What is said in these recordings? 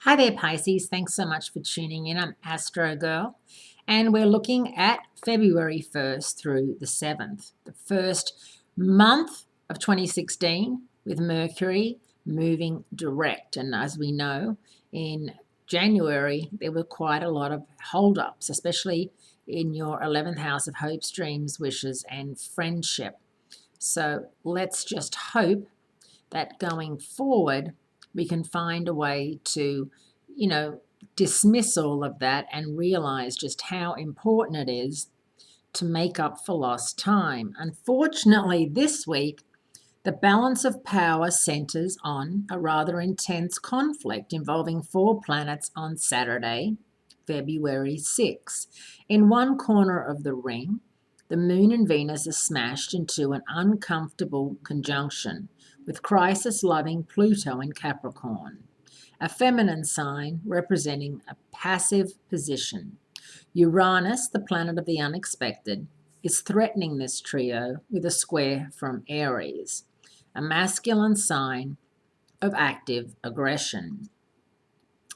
Hi there, Pisces. Thanks so much for tuning in. I'm Astrogirl, and we're looking at February 1st through the 7th, the first month of 2016 with Mercury moving direct. And as we know, in January, there were quite a lot of holdups, especially in your 11th house of hopes, dreams, wishes, and friendship. So let's just hope that going forward, we can find a way to, dismiss all of that and realize just how important it is to make up for lost time. Unfortunately, this week, the balance of power centers on a rather intense conflict involving 4 planets on Saturday, February 6. In one corner of the ring, the Moon and Venus are smashed into an uncomfortable conjunction with crisis-loving Pluto in Capricorn, a feminine sign representing a passive position. Uranus, the planet of the unexpected, is threatening this trio with a square from Aries, a masculine sign of active aggression.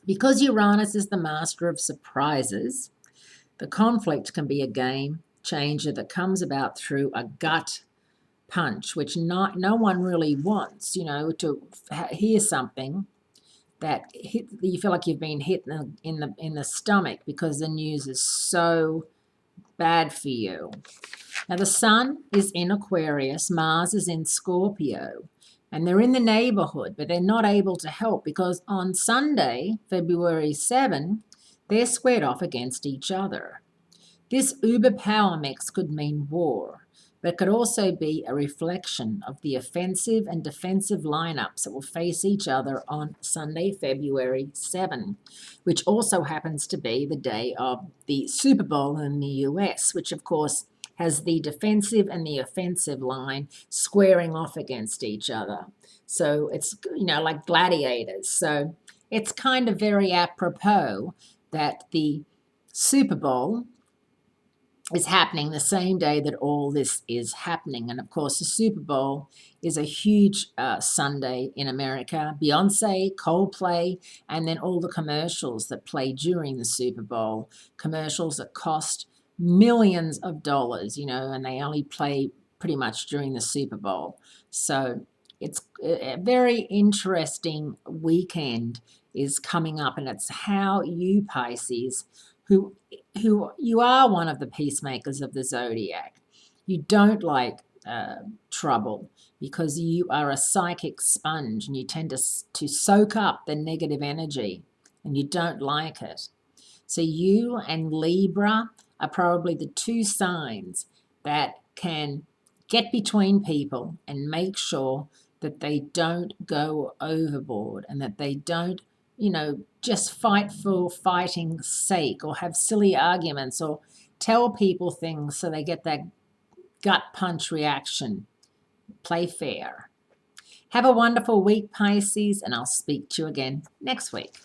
Because Uranus is the master of surprises, the conflict can be a game changer that comes about through a gut punch, which no one really wants, to hear something that you feel like you've been hit in the stomach because the news is so bad for you. Now the sun is in Aquarius, Mars is in Scorpio, and they're in the neighborhood, but they're not able to help because on Sunday, February 7, they're squared off against each other. This uber power mix could mean war, but could also be a reflection of the offensive and defensive lineups that will face each other on Sunday, February 7, which also happens to be the day of the Super Bowl in the US, which of course has the defensive and the offensive line squaring off against each other. So it's, like gladiators. So it's kind of very apropos that the Super Bowl is happening the same day that all this is happening. And of course, the Super Bowl is a huge Sunday in America. Beyonce, Coldplay, and then all the commercials that play during the Super Bowl, commercials that cost millions of dollars, and they only play pretty much during the Super Bowl. So it's a very interesting weekend is coming up, and it's how you, Pisces, who you are one of the peacemakers of the zodiac. You don't like trouble because you are a psychic sponge and you tend to soak up the negative energy and you don't like it. So you and Libra are probably the two signs that can get between people and make sure that they don't go overboard and that they don't just fight for fighting's sake or have silly arguments or tell people things so they get that gut punch reaction. Play fair. Have a wonderful week, Pisces, and I'll speak to you again next week.